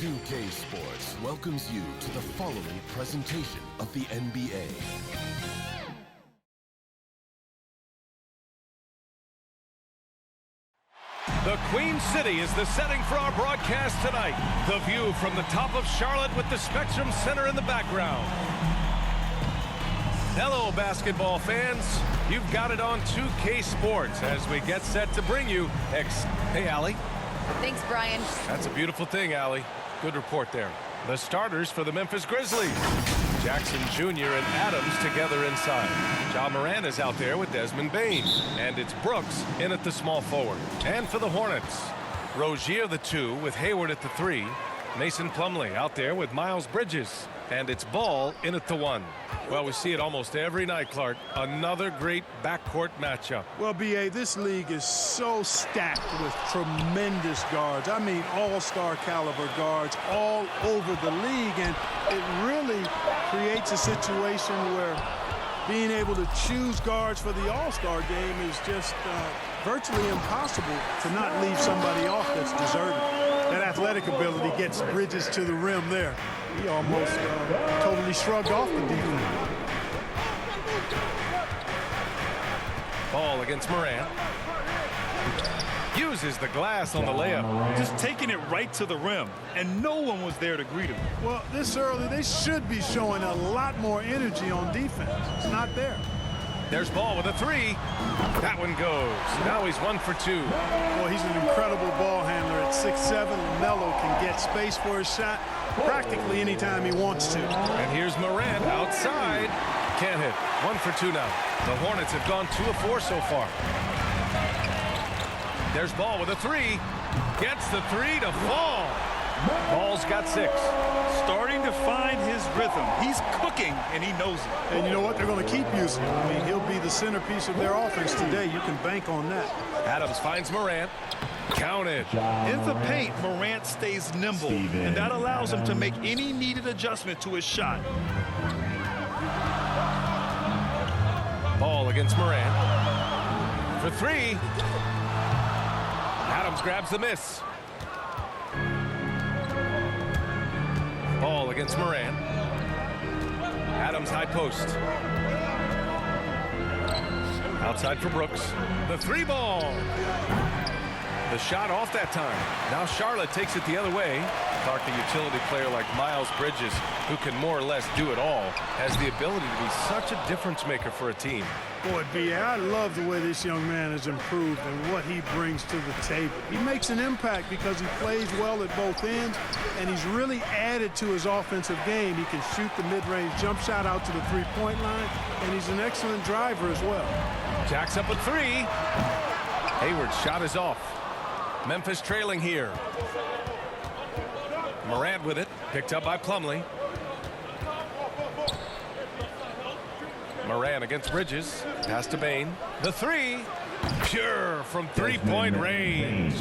2K Sports welcomes you to the following presentation of the NBA. The Queen City is the setting for our broadcast tonight. The view from the top of Charlotte with the Spectrum Center in the background. Hello, basketball fans. You've got it on 2K Sports as we get set to bring you Hey, Allie. Thanks, Brian. That's a beautiful thing, Allie. Good report there. The starters for the Memphis Grizzlies. Jackson Jr. and Adams together inside. Ja Morant is out there with Desmond Bane. And it's Brooks in at the small forward. And for the Hornets, Rozier the 2 with Hayward at the 3. Mason Plumlee out there with Miles Bridges. And it's Ball in at the 1. Well, we see it almost every night, Clark. Another great backcourt matchup. Well, B.A., this league is so stacked with tremendous guards. I mean, all-star caliber guards all over the league. And it really creates a situation where being able to choose guards for the all-star game is just virtually impossible to not leave somebody off that's deserving. That athletic ability gets Bridges to the rim there. He almost totally shrugged off the defense. Ball against Morant. Uses the glass on the layup. Just taking it right to the rim, and no one was there to greet him. Well, this early, they should be showing a lot more energy on defense. It's not there. There's Ball with a 3. That one goes. Now he's 1 for 2. Well, he's an incredible ball handler at 6'7". LaMelo can get space for his shot practically anytime he wants to. And here's Morant outside. Can't hit. 1 for 2 now. The Hornets have gone 2 of 4 so far. There's Ball with a 3. Gets the 3 to fall. Ball's got 6. Starting to find his rhythm. He's cooking, and he knows it. And you know what? They're going to keep using him. I mean, he'll be the centerpiece of their offense today. You can bank on that. Adams finds Morant. Counted. In the paint, Morant stays nimble, and that allows him to make any needed adjustment to his shot. Ball against Morant. For 3. Adams grabs the miss. Ball against Morant. Adams high post. Outside for Brooks. The 3 ball. The shot off that time. Now Charlotte takes it the other way. Clark, a utility player like Miles Bridges, who can more or less do it all, has the ability to be such a difference maker for a team. Boy, B.A., I love the way this young man has improved and what he brings to the table. He makes an impact because he plays well at both ends, and he's really added to his offensive game. He can shoot the mid-range jump shot out to the three-point line, and he's an excellent driver as well. Jacks up at 3. Hayward's shot is off. Memphis trailing here. Morant with it, picked up by Plumlee. Morant against Bridges, pass to Bane. The 3, pure from three-point range.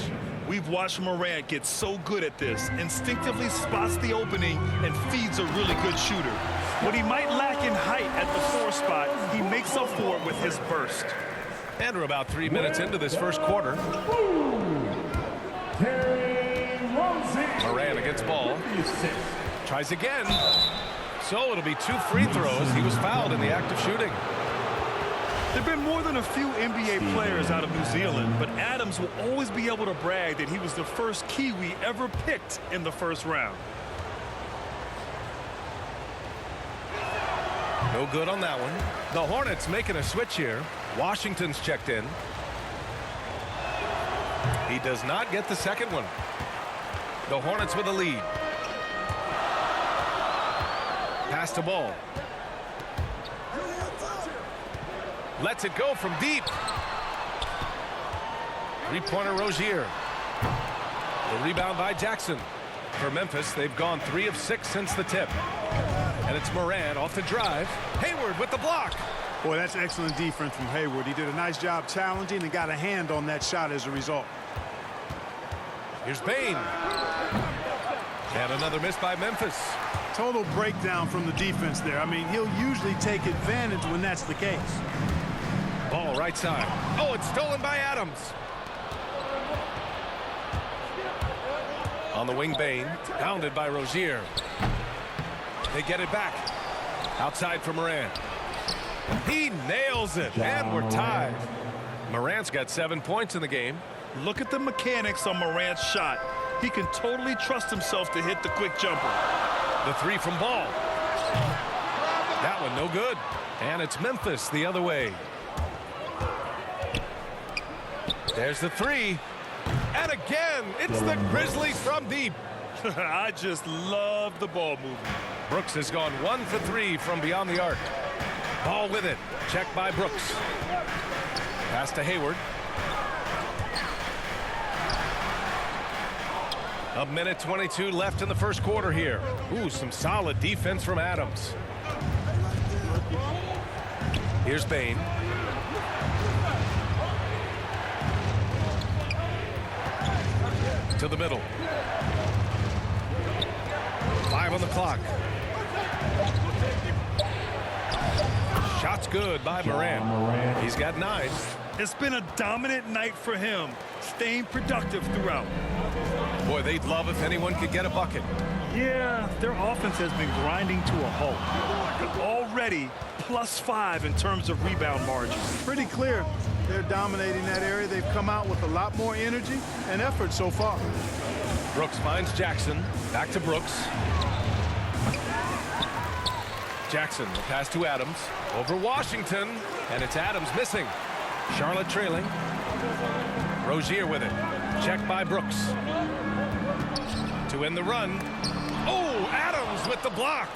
We've watched Morant get so good at this, instinctively spots the opening and feeds a really good shooter. What he might lack in height at the 4 spot, he makes up for it with his burst. And we're about 3 minutes into this first quarter. Morant against Ball. Tries again. So it'll be 2 free throws. He was fouled in the act of shooting. There have been more than a few NBA players out of New Zealand, but Adams will always be able to brag that he was the first Kiwi ever picked in the first round. No good on that one. The Hornets making a switch here. Washington's checked in. He does not get the second one. The Hornets with a lead. Pass to Ball. Lets it go from deep. Three-pointer Rozier. The rebound by Jackson. For Memphis, they've gone 3 of 6 since the tip. And it's Morant off the drive. Hayward with the block. Boy, that's excellent defense from Hayward. He did a nice job challenging and got a hand on that shot as a result. Here's Bane. And another miss by Memphis. Total breakdown from the defense there. I mean, he'll usually take advantage when that's the case. Ball right side. Oh, it's stolen by Adams. On the wing, Bain. Pounded by Rozier. They get it back. Outside for Morant. He nails it, and we're tied. Morant's got 7 points in the game. Look at the mechanics on Morant's shot. He can totally trust himself to hit the quick jumper. The three from Ball. That one no good. And it's Memphis the other way. There's the three. And again, it's the Grizzlies from deep. I just love the ball movement. Brooks has gone 1 for 3 from beyond the arc. Ball with it. Checked by Brooks. Pass to Hayward. A minute 22 left in the first quarter here. Ooh, some solid defense from Adams. Here's Bain. To the middle. 5 on the clock. Shot's good by Morant. He's got 9. It's been a dominant night for him, staying productive throughout. Boy, they'd love if anyone could get a bucket. Yeah, their offense has been grinding to a halt. But already +5 in terms of rebound margin. Pretty clear. They're dominating that area. They've come out with a lot more energy and effort so far. Brooks finds Jackson. Back to Brooks. Jackson, the pass to Adams. Over Washington. And it's Adams missing. Charlotte trailing. Rozier with it. Checked by Brooks. To end the run. Oh, Adams with the block.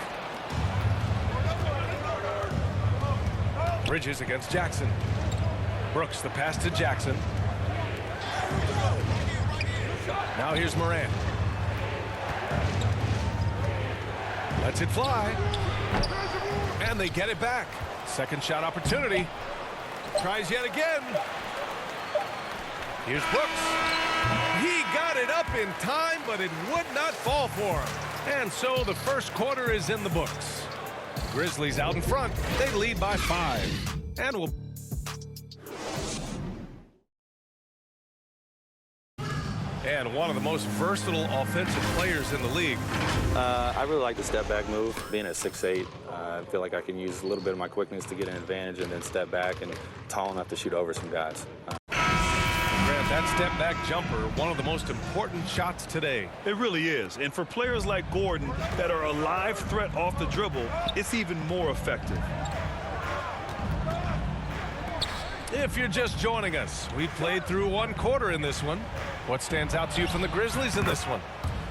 Bridges against Jackson. Brooks, the pass to Jackson. Now here's Morant. Lets it fly. And they get it back. Second shot opportunity. Tries yet again. Here's Brooks. He got it up in time, but it would not fall for him. And so the first quarter is in the books. Grizzlies out in front. They lead by 5. And we'll... And one of the most versatile offensive players in the league. I really like the step back move. Being at 6'8", I feel like I can use a little bit of my quickness to get an advantage and then step back and tall enough to shoot over some guys. Grant, that step back jumper, one of the most important shots today. It really is. And for players like Gordon that are a live threat off the dribble, it's even more effective. If you're just joining us, we played through 1 quarter in this one. What stands out to you from the Grizzlies in this one?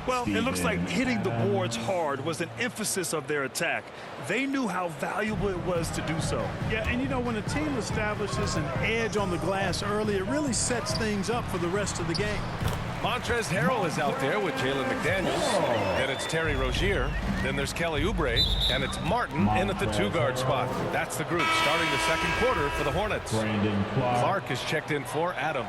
Well, it looks like hitting the boards hard was an emphasis of their attack. They knew how valuable it was to do so. Yeah, and you know, when a team establishes an edge on the glass early, it really sets things up for the rest of the game. Montrezl Harrell is out there with Jalen McDaniels. Then it's Terry Rozier. Then there's Kelly Oubre. And it's Martin in at the 2-guard spot. That's the group starting the second quarter for the Hornets. Clark is checked in for Adams.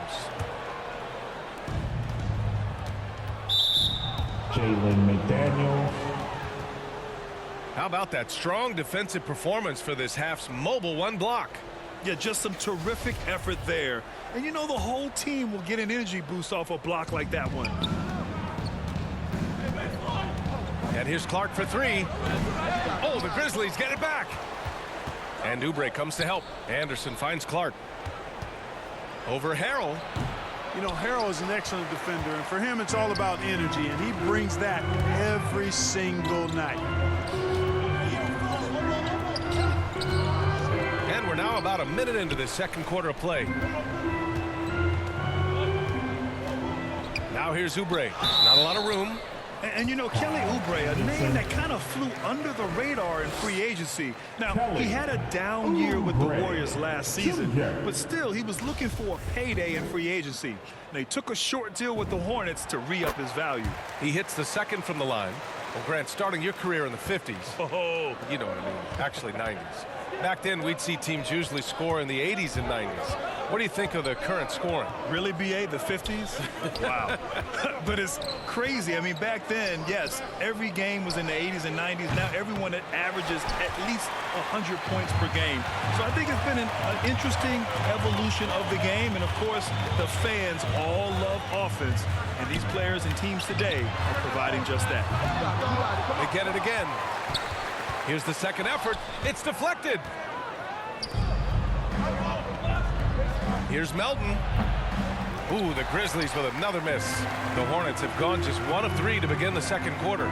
Jalen McDaniels. How about that strong defensive performance for this half's mobile 1 block? Yeah, just some terrific effort there. And you know the whole team will get an energy boost off a block like that one. And here's Clark for 3. Oh, the Grizzlies get it back. And Oubre comes to help. Anderson finds Clark. Over Harrell. You know, Harrell is an excellent defender, and for him it's all about energy, and he brings that every single night. And we're now about a minute into this second quarter of play. Now here's Oubre. Not a lot of room. And you know, Kelly Oubre, a name that kind of flew under the radar in free agency. Now, he had a down year with the Warriors last season, but still, he was looking for a payday in free agency. They took a short deal with the Hornets to re-up his value. He hits the second from the line. Well, Grant, starting your career in the 50s. Oh, You know what I mean. Actually, 90s. Back then, we'd see teams usually score in the 80s and 90s. What do you think of the current scoring? Really, BA, the 50s? Wow. But it's crazy. I mean, back then, yes, every game was in the 80s and 90s. Now everyone that averages at least 100 points per game. So I think it's been an interesting evolution of the game. And, of course, the fans all love offense. And these players and teams today are providing just that. They get it again. Here's the second effort. It's deflected. Here's Melton. Ooh, the Grizzlies with another miss. The Hornets have gone just 1 of 3 to begin the second quarter.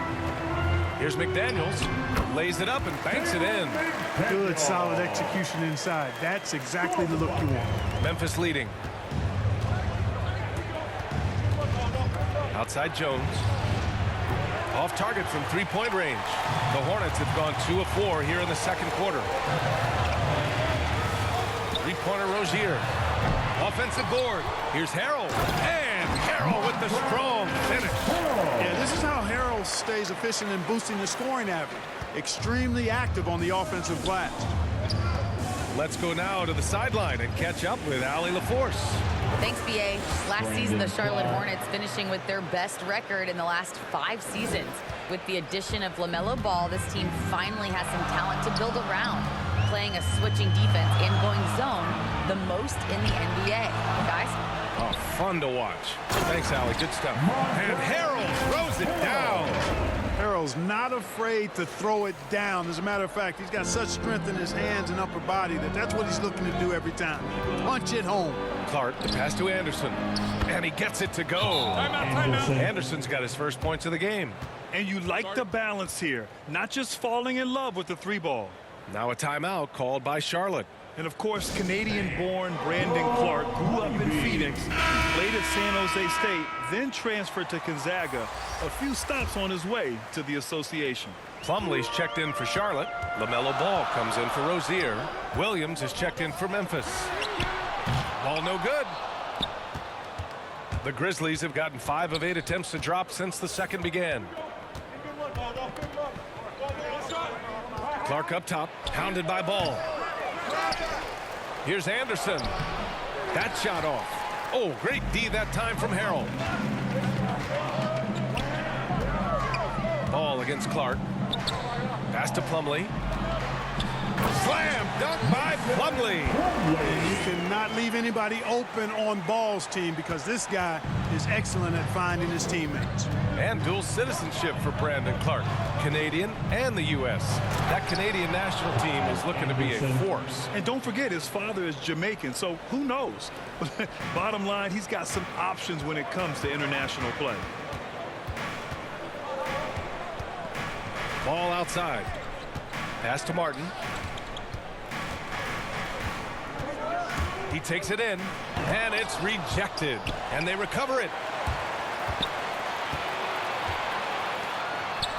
Here's McDaniels. Lays it up and banks it in. Good, solid execution inside. That's exactly the look you want. Memphis leading. Outside Jones. Off target from three-point range. The Hornets have gone 2 of 4 here in the second quarter. Three-pointer Rozier. Offensive board. Here's Harrell. And Harrell with the strong finish. Yeah, this is how Harrell stays efficient in boosting the scoring average. Extremely active on the offensive glass. Let's go now to the sideline and catch up with Allie LaForce. Thanks, BA. Last season, the Charlotte Hornets finishing with their best record in the last 5 seasons. With the addition of LaMelo Ball, this team finally has some talent to build around, playing a switching defense and going zone the most in the NBA. Guys? Oh, fun to watch. Thanks, Allie. Good stuff. And Harrell throws it down. Harrell's not afraid to throw it down. As a matter of fact, he's got such strength in his hands and upper body that's what he's looking to do every time. Punch it home. Clark, the pass to Anderson. And he gets it to go. Anderson's got his first points of the game. And you like the balance here, not just falling in love with the 3-ball. Now a timeout called by Charlotte. And, of course, Canadian-born Brandon Clark grew up in Phoenix, played at San Jose State, then transferred to Gonzaga. A few stops on his way to the association. Plumlee's checked in for Charlotte. LaMelo Ball comes in for Rozier. Williams is checked in for Memphis. Ball no good. The Grizzlies have gotten 5 of 8 attempts to drop since the second began. Clark up top, pounded by Ball. Here's Anderson. That shot off. Oh, great D that time from Harrell. Ball against Clark. Pass to Plumlee. Slam dunk by Plumlee. And you cannot leave anybody open on Ball's team because this guy is excellent at finding his teammates. And dual citizenship for Brandon Clark, Canadian and the U.S. That Canadian national team is looking to be a force. And don't forget, his father is Jamaican, so who knows? Bottom line, he's got some options when it comes to international play. Ball outside. Pass to Martin. He takes it in, and it's rejected. And they recover it.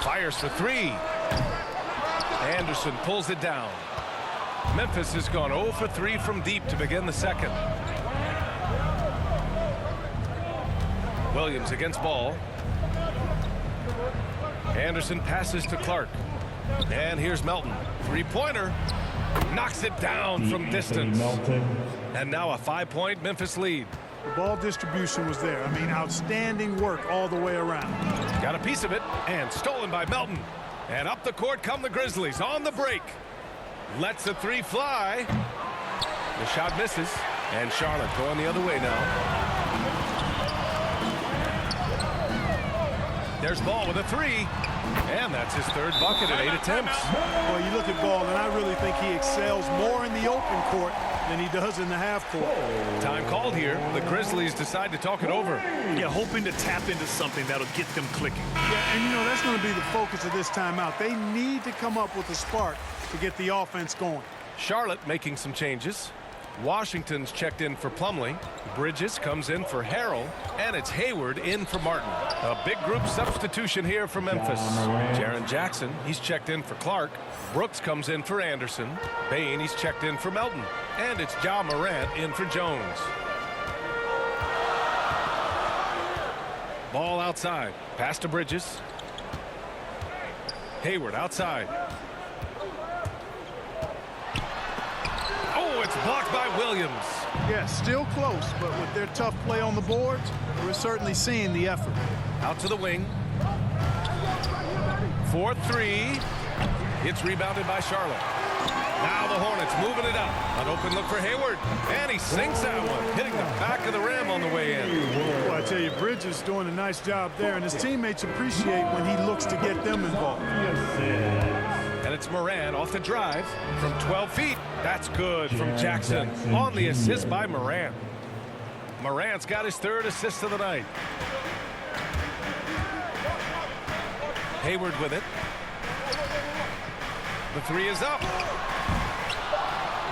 Fires for 3. Anderson pulls it down. Memphis has gone 0 for 3 from deep to begin the second. Williams against Ball. Anderson passes to Clark. And here's Melton. 3-pointer. Knocks it down from distance. And now a 5-point Memphis lead. The ball distribution was there. I mean, outstanding work all the way around. Got a piece of it, and stolen by Melton. And up the court come the Grizzlies on the break. Lets a 3 fly. The shot misses, and Charlotte going the other way now. There's Ball with a 3, and that's his 3rd bucket at 8 attempts. Well, you look at Ball, and I really think he excels more in the open court than he does in the half court. Time called here. The Grizzlies decide to talk it over. Yeah, hoping to tap into something that'll get them clicking. Yeah, and you know, that's going to be the focus of this timeout. They need to come up with a spark to get the offense going. Charlotte making some changes. Washington's checked in for Plumlee. Bridges comes in for Harrell, and it's Hayward in for Martin. A big group substitution here for Memphis. Jaren Jackson, he's checked in for Clark. Brooks comes in for Anderson. Bane, he's checked in for Melton. And it's Ja Morant in for Jones. Ball outside. Pass to Bridges. Hayward outside. Oh, it's blocked by Williams. Yeah, still close, but with their tough play on the boards, we're certainly seeing the effort. Out to the wing. 4-3. It's rebounded by Charlotte. Now the Hornets moving it up. An open look for Hayward. And he sinks that one, hitting the back of the rim on the way in. Well, I tell you, Bridges doing a nice job there, and his teammates appreciate when he looks to get them involved. And it's Moran off the drive from 12 feet. That's good from Jackson on the assist by Moran. Moran's got his 3rd assist of the night. Hayward with it. The 3 is up.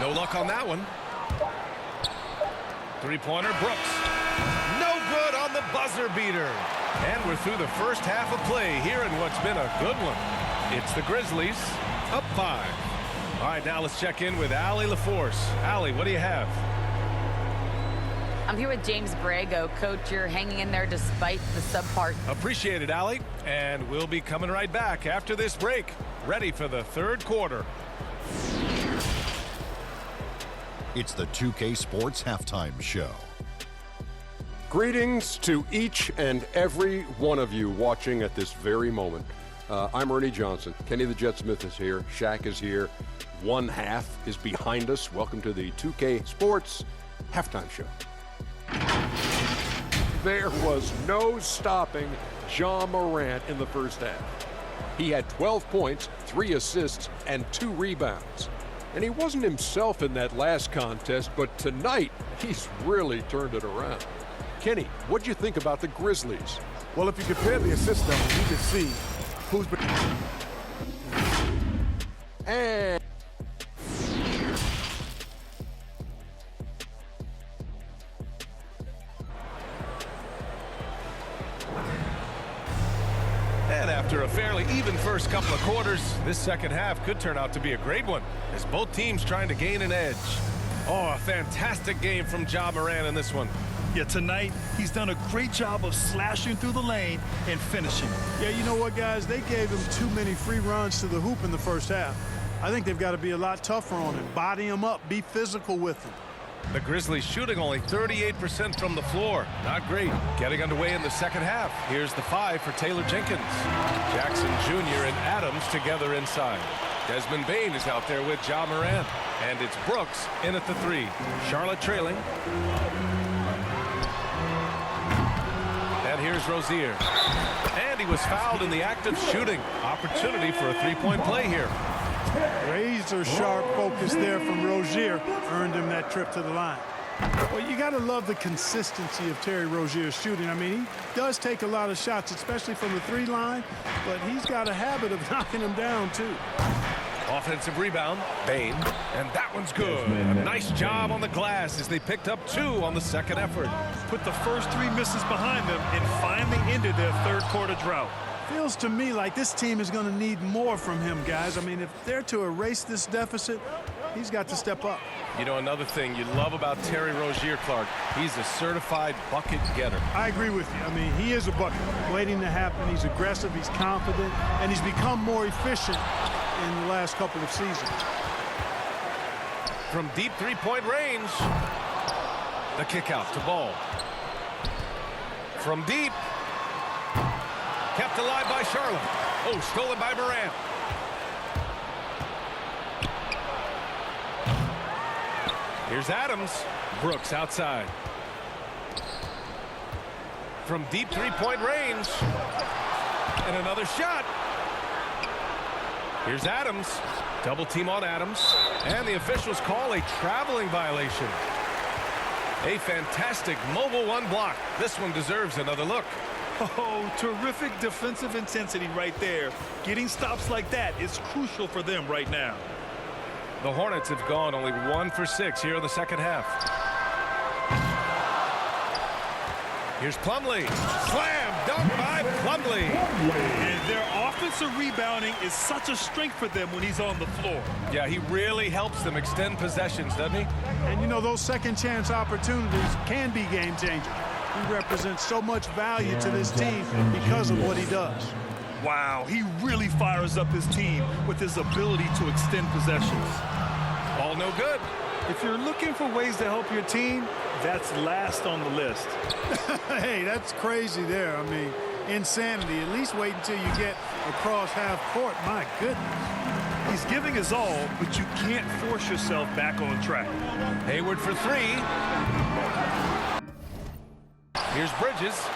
No luck on that one. 3-pointer, Brooks. No good on the buzzer beater. And we're through the first half of play here in what's been a good one. It's the Grizzlies up 5. All right, now let's check in with Allie LaForce. Allie, what do you have? I'm here with James Borrego. Coach, you're hanging in there despite the subpar. Appreciate it, Allie. And we'll be coming right back after this break. Ready for the 3rd quarter. It's the 2K Sports Halftime Show. Greetings to each and every one of you watching at this very moment. I'm Ernie Johnson. Kenny the Jet Smith is here. Shaq is here. 1/2 is behind us. Welcome to the 2K Sports Halftime Show. There was no stopping Ja Morant in the first half. He had 12 points, 3 assists, and 2 rebounds. And he wasn't himself in that last contest, but tonight, he's really turned it around. Kenny, what'd you think about the Grizzlies? Well, if you compare the assist numbers, you can see who's been... And after a fairly even first couple of quarters, this second half could turn out to be a great one as both teams trying to gain an edge. Oh, a fantastic game from Ja Morant in this one. Yeah, tonight, he's done a great job of slashing through the lane and finishing. Yeah, you know what, guys? They gave him too many free runs to the hoop in the first half. I think they've got to be a lot tougher on him. Body him up. Be physical with him. The Grizzlies shooting only 38% from the floor. Not great. Getting underway in the second half. Here's the 5 for Taylor Jenkins. Jackson Jr. and Adams together inside. Desmond Bane is out there with Ja Morant. And it's Brooks in at the 3. Charlotte trailing. And here's Rozier. And he was fouled in the act of shooting. Opportunity for a 3-point play here. Razor sharp focus there from Rozier earned him that trip to the line. Well, you got to love the consistency of Terry Rozier's shooting. I mean, he does take a lot of shots, especially from the 3 line, but he's got a habit of knocking them down, too. Offensive rebound, Bane, and that one's good. A nice job on the glass as they picked up 2 on the second effort. Put the first 3 misses behind them and finally ended their 3rd quarter drought. Feels to me like this team is going to need more from him, guys. I mean, if they're to erase this deficit, he's got to step up. You know, another thing you love about Terry Rozier, Clark, he's a certified bucket getter. I agree with you. I mean, he is a bucket waiting to happen. He's aggressive, he's confident, and he's become more efficient in the last couple of seasons. From deep 3-point range, the kick out to Ball. From deep. Kept alive by Charlotte. Oh, stolen by Morant. Here's Adams. Brooks outside. From deep 3-point range. And another shot. Here's Adams. Double team on Adams. And the officials call a traveling violation. A fantastic mobile 1 block. This one deserves another look. Oh, terrific defensive intensity right there. Getting stops like that is crucial for them right now. The Hornets have gone only 1 for 6 here in the second half. Here's Plumlee. Slam dunk by Plumlee. And their offensive rebounding is such a strength for them when he's on the floor. Yeah, he really helps them extend possessions, doesn't he? And, you know, those second chance opportunities can be game changers. He represents so much value to this team because of what he does. Wow, he really fires up his team with his ability to extend possessions. Ball no good. If you're looking for ways to help your team, that's last on the list. Hey, that's crazy there. I mean, insanity. At least wait until you get across half court. My goodness. He's giving his all, but you can't force yourself back on track. Hayward for three. Here's Bridges.